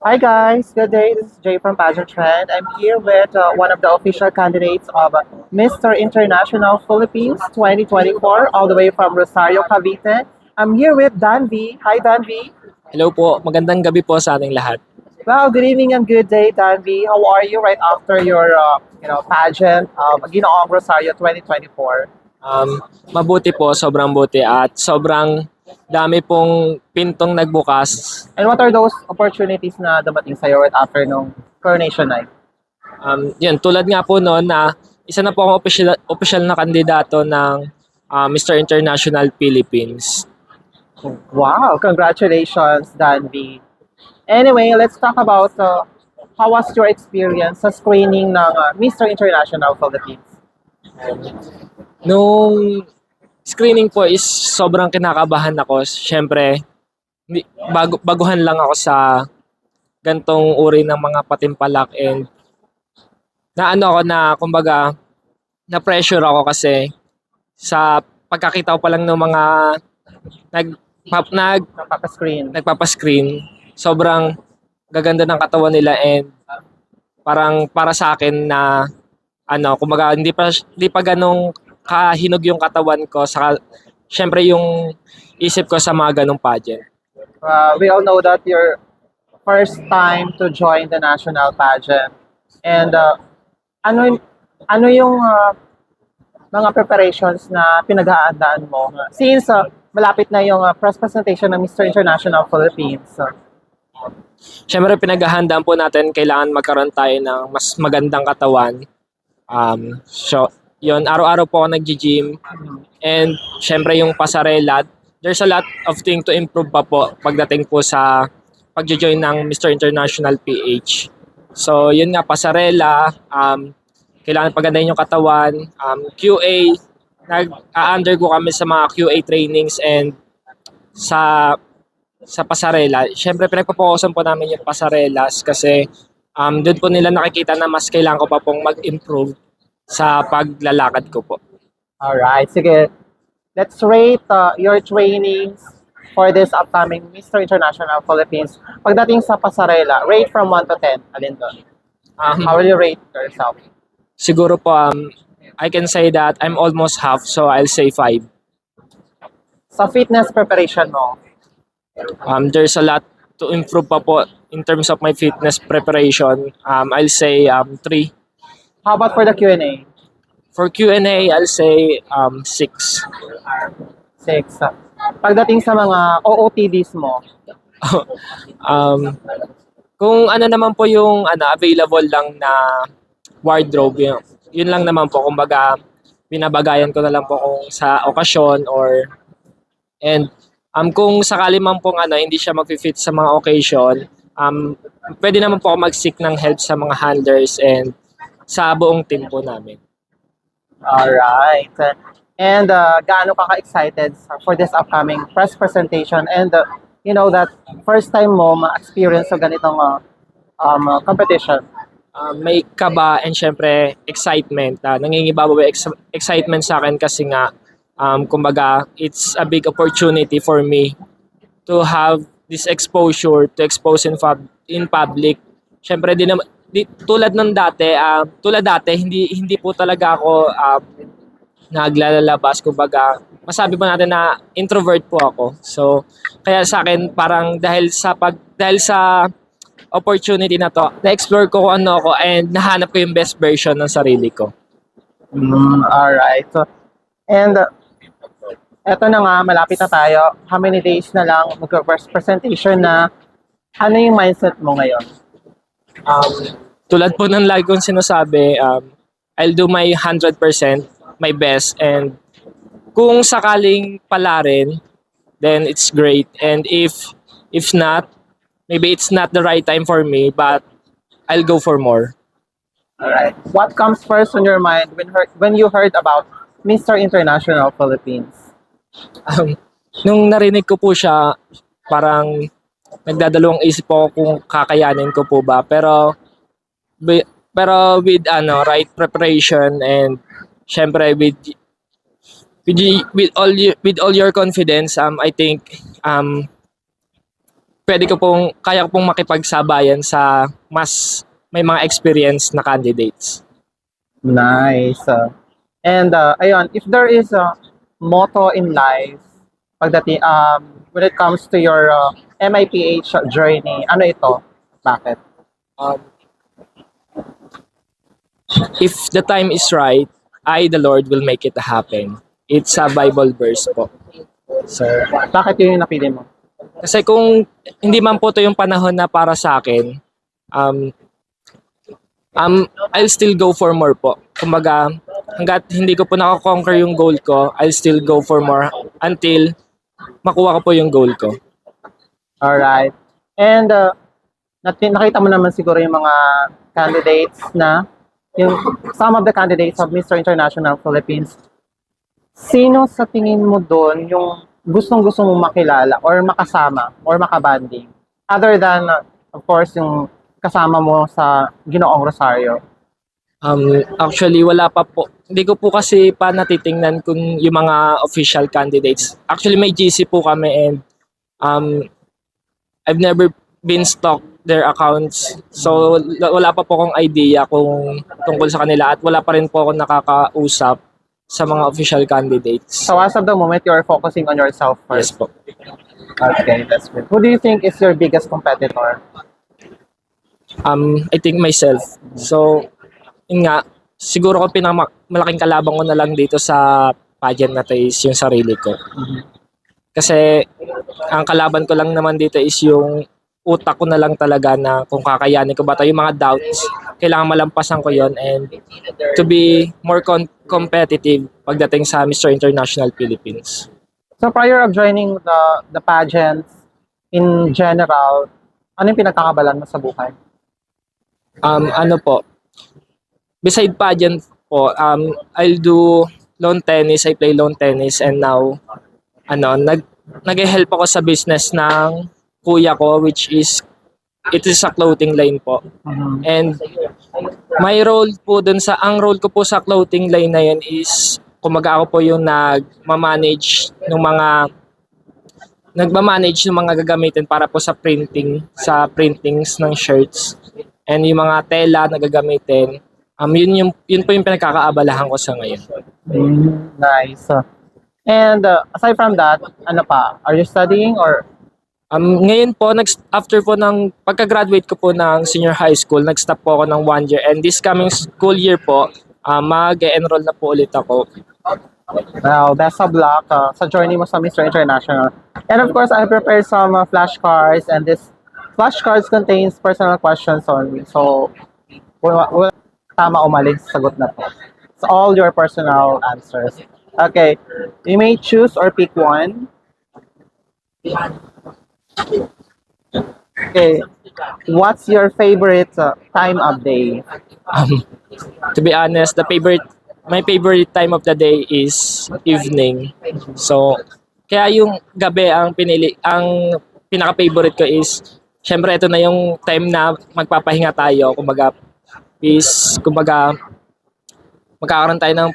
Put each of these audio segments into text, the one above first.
Hi guys, good day. This is Jay from Pageant Trend. I'm here with one of the official candidates of Mr. International Philippines 2024, all the way from Rosario, Cavite. I'm here with Dan V. Hi Dan V. Hello po, magandang gabi po sa ating lahat. Wow, good evening and good day, Dan V. How are you right after your pageant, Ginoong Rosario 2024? Mabuti po, sobrang buti at sobrang dami pong pintong nagbukas. And what are those opportunities na dumating sa'yo right after nung coronation night? Yun, tulad nga po noon na isa na po akong official na kandidato ng Mr. International Philippines. Wow, congratulations, Dan V. Anyway, let's talk about how was your experience sa screening ng Mr. International Philippines? Nung screening po is sobrang kinakabahan ako. Siyempre, baguhan lang ako sa gantong uri ng mga patimpalak and kumbaga, na-pressure ako kasi sa pagkakita ko pa lang ng mga nag, Napaka-screen. nagpapascreen, sobrang gaganda ng katawan nila and parang para sa akin na kumbaga hindi pa ganong kahinog yung katawan ko sa syempre yung isip ko sa mga ganong pageant. We all know that your first time to join the national pageant. And ano ano yung mga preparations na pinag-aandaan mo? Since malapit na yung press presentation ng Mr. International Philippines. Syempre pinaghahandaan po natin kailangan magkaroon tayo ng mas magandang katawan. So yon araw-araw po ako nagji-gym and syempre yung pasarela, there's a lot of thing to improve pa po pagdating po sa pagjo-join ng Mr. International PH. So yun nga pasarela, kailangan pagandahin yung katawan, QA, nag-undergo kami sa mga QA trainings and sa pasarela. Syempre pinagpo-focusan po namin yung pasarelas kasi doon po nila nakikita na mas kailangan ko pa pong mag-improve sa paglalakad ko po. Alright, sige. Let's rate your trainings for this upcoming Mr. International Philippines. Pagdating sa pasarela, rate from 1 to 10. Alin doon? How will you rate yourself? Siguro po I can say that I'm almost half, so I'll say 5. Sa fitness preparation mo, There's a lot to improve pa po in terms of my fitness preparation. I'll say 3. how about for the Q&A? For Q&A, I'll say 6. 6. Pagdating sa mga OOTDs mo, um, kung ano naman po yung available lang na wardrobe, yun lang naman po. Kumbaga, pinabagayan ko na lang po kung sa okasyon and kung sakali man pong hindi siya mag-fit sa mga occasion, pwede naman po ako mag-seek ng help sa mga handlers and sa buong team po namin. alright. And gaano ka ka-excited for this upcoming press presentation? And you know that first time mo ma-experience sa ganitong competition. May kaba and syempre excitement. Nangingibabaw yung excitement sa akin kasi nga kumbaga it's a big opportunity for me to have this exposure to expose in public. Syempre tulad dati hindi po talaga ako naglalabas, kumbaga masabi po natin na introvert po ako. So kaya sa akin parang dahil sa opportunity na to, na-explore ko kung ano ako and nahanap ko yung best version ng sarili ko. Alright. So, and eto na nga, malapit na tayo. How many days na lang mag-first presentation na? Ano yung mindset mo ngayon? Tulad po ng lagi kong sinasabi, I'll do my 100%, my best, and kung sakaling pala rin, then it's great. And if not, maybe it's not the right time for me, but I'll go for more. Alright. What comes first on your mind when you heard about Mr. International Philippines? Nung narinig ko po siya, parang nagdadalawang isip ako kung kakayanin ko po ba. Pero with right preparation and syempre with all your confidence, I think kaya ko pong makipagsabayan sa mas may mga experience na candidates. Nice. And ayun, if there is a motto in life pagdating when it comes to your MIPH journey, ano ito? Bakit? Um, if the time is right, I, the Lord, will make it happen. It's a Bible verse po. So, Bakit yun yung napili mo? kasi kung hindi man po to yung panahon na para sa akin, um, I'll still go for more po. Kumbaga, hanggat hindi ko po nakakonquer yung goal ko, I'll still go for more until makuha ko po yung goal ko. Alright. And nakita mo naman siguro yung mga candidates na yung some of the candidates of Mr. International Philippines. Sino sa tingin mo doon yung gustong-gusto mong makilala or makasama or makabanding? Other than, of course, yung kasama mo sa Ginoong Rosario. Actually, wala pa po. Hindi ko po kasi pa natitingnan kung yung mga official candidates. Actually, may GC po kami and I've never been stalked their accounts. So, wala pa po akong idea kung tungkol sa kanila at wala pa rin po akong nakakausap sa mga official candidates. So as of the moment, you're focusing on yourself Yes first. po. Okay, that's good. Who do you think is your biggest competitor? I think myself. So, yun nga, siguro ko malaking kalabang ko na lang dito sa pageant na to is yung sarili ko. Kasi ang kalaban ko lang naman dito is yung utak ko na lang talaga na kung kakayanin ko ba ito. Yung mga doubts, kailangan malampasan ko yon and to be more competitive pagdating sa Mr. International Philippines. So prior of joining the pageants in general, ano yung pinagkakabalan mo sa buhay? Ano po, beside pageant po, I'll do lawn tennis, I play lawn tennis and now, nag-help ako sa business ng kuya ko which is, it is a clothing line po. And my role po dun ang role ko po sa clothing line na yun is, kumaga ako po yung nagmamanage ng mga gagamitin para po sa printings ng shirts and yung mga tela na gagamitin. Yun po yung pinagkakaabalahan ko sa ngayon. Nice. And aside from that, ano pa? Are you studying or? Ngayon po, after po ng pagka-graduate ko po ng senior high school, nag-stop po ako ng 1 year. And this coming school year po, mag-enroll na po ulit ako. Well, best of luck sa journey mo sa Mr. International. And of course, I prepared some flashcards and this flashcards contains personal questions only. So, we'll tama o mali sa sagot na to. It's all your personal answers. Okay, you may choose or pick one. Okay, what's your favorite time of day? To be honest, my favorite time of the day is evening. So, kaya yung gabi ang pinaka-favorite ko is, syempre ito na yung time na magpapahinga tayo, kumbaga magkakaroon tayo ng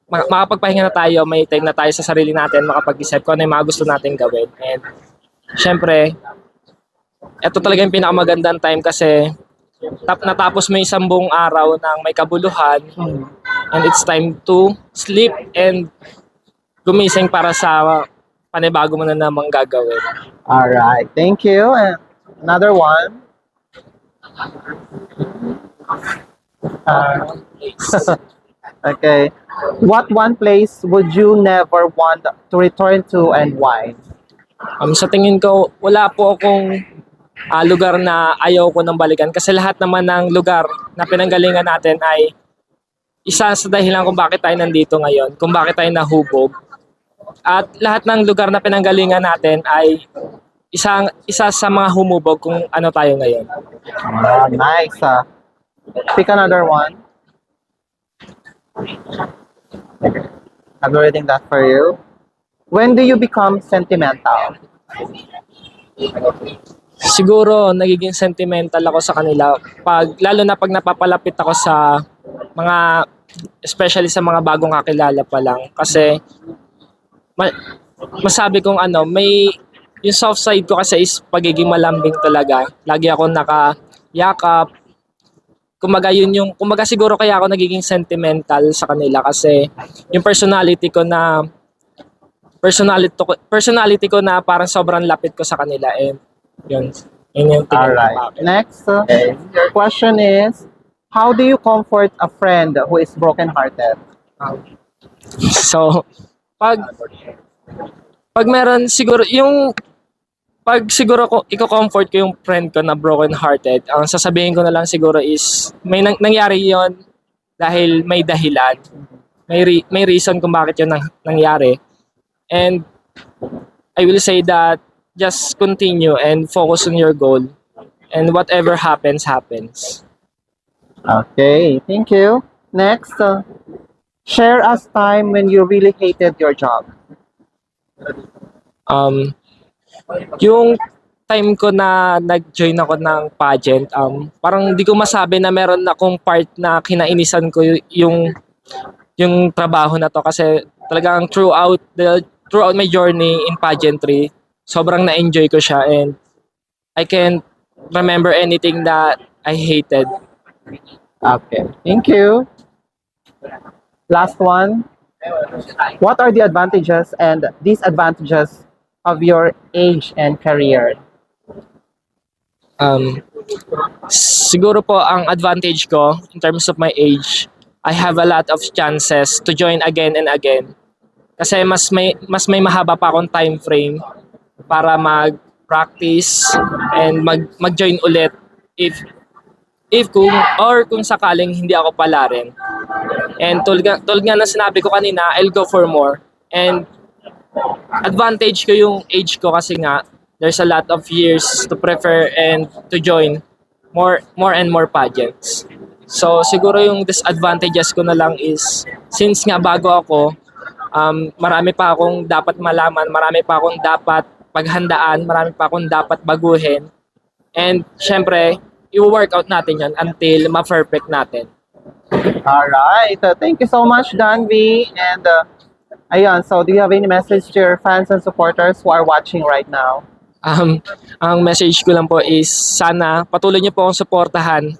makapagpahinga na tayo, may time na tayo sa sarili natin, makapag-isip kung ano yung mga gusto natin gawin. And syempre, ito talaga yung pinakamagandang time kasi natapos mo yung isang buong araw ng may kabuluhan and it's time to sleep and gumising para sa panibago mo na namang gagawin. Alright, thank you. And another one. Okay. What one place would you never want to return to and why? Sa tingin ko, wala po akong lugar na ayaw ko nang balikan kasi lahat naman ng lugar na pinanggalingan natin ay isa sa dahilan kung bakit tayo nandito ngayon, kung bakit tayo nahubog. At lahat ng lugar na pinanggalingan natin ay isa sa mga humubog kung ano tayo ngayon. Nice. Pick another one. I'm reading that for you. When do you become sentimental? Siguro nagiging sentimental ako sa kanila lalo na pag napapalapit ako sa mga, especially sa mga bagong kakilala pa lang kasi masabi kong may yung soft side ko kasi is pagiging malambing talaga. Lagi ako nakayakap. Kumbaga siguro kaya ako nagiging sentimental sa kanila kasi yung personality ko na parang sobrang lapit ko sa kanila and yun. Yun yung tingin ko Alright. bakit. Next, question is, how do you comfort a friend who is broken-hearted? So, pag meron siguro pag siguro ko i-comfort ko yung friend ko na broken hearted, ang sasabihin ko na lang siguro is nangyari 'yon dahil may dahilan. May reason kung bakit 'yon nangyari. And I will say that just continue and focus on your goal and whatever happens happens. Okay, thank you. Next, share us time when you really hated your job. Yung time ko na nag-join ako ng pageant, parang di ko masabi na meron akong part na kinainisan ko yung trabaho na to kasi talagang throughout my journey in pageantry, sobrang na-enjoy ko siya and I can't remember anything that I hated. Okay, thank you. Last one. What are the advantages and disadvantages of your age and career? Siguro po ang advantage ko in terms of my age, I have a lot of chances to join again and again. Kasi mas may mahaba pa akong time frame para mag-practice and mag-join ulit kung sakaling hindi ako pala rin. And tulad nga na sinabi ko kanina, I'll go for more. And advantage ko yung age ko kasi nga there's a lot of years to prepare and to join more and more pageants. So siguro yung disadvantages ko na lang is since nga bago ako, marami pa akong dapat malaman, marami pa akong dapat paghandaan, marami pa akong dapat baguhin. And syempre, i-workout natin yan until ma-perfect natin. Alright, thank you so much, Danvi. And ayan, so do you have any message to your fans and supporters who are watching right now? Ang message ko lang po is sana patuloy niyo po akong suportahan.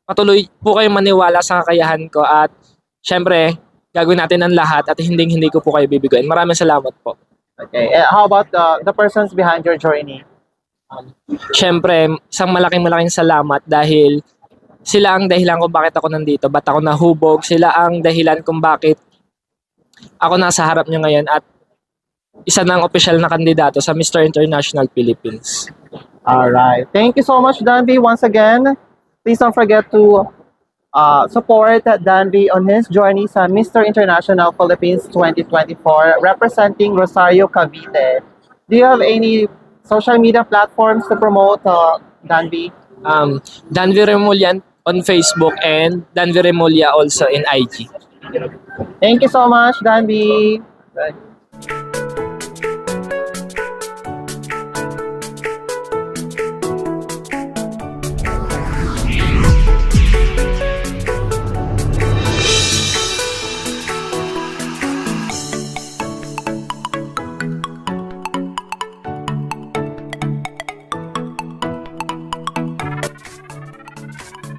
Patuloy po kayong maniwala sa kakayahan ko at syempre, gagawin natin ang lahat at hindi ko po kayo bibiguin. Maraming salamat po. Okay, how about the persons behind your journey? Syempre, isang malaking salamat dahil sila ang dahilan kung bakit ako nandito, ba't ako nahubog, sila ang dahilan kung bakit ako nasa harap nyo ngayon at isa ng opisyal na kandidato sa Mr. International Philippines. Alright, thank you so much, Danvi. Once again, please don't forget to support Danvi on his journey sa Mr. International Philippines 2024 representing Rosario Cavite. Do you have any social media platforms to promote Danvi? Danvi Remulla on Facebook and Danvi Remulla also in IG. Thank you so much, Danvi.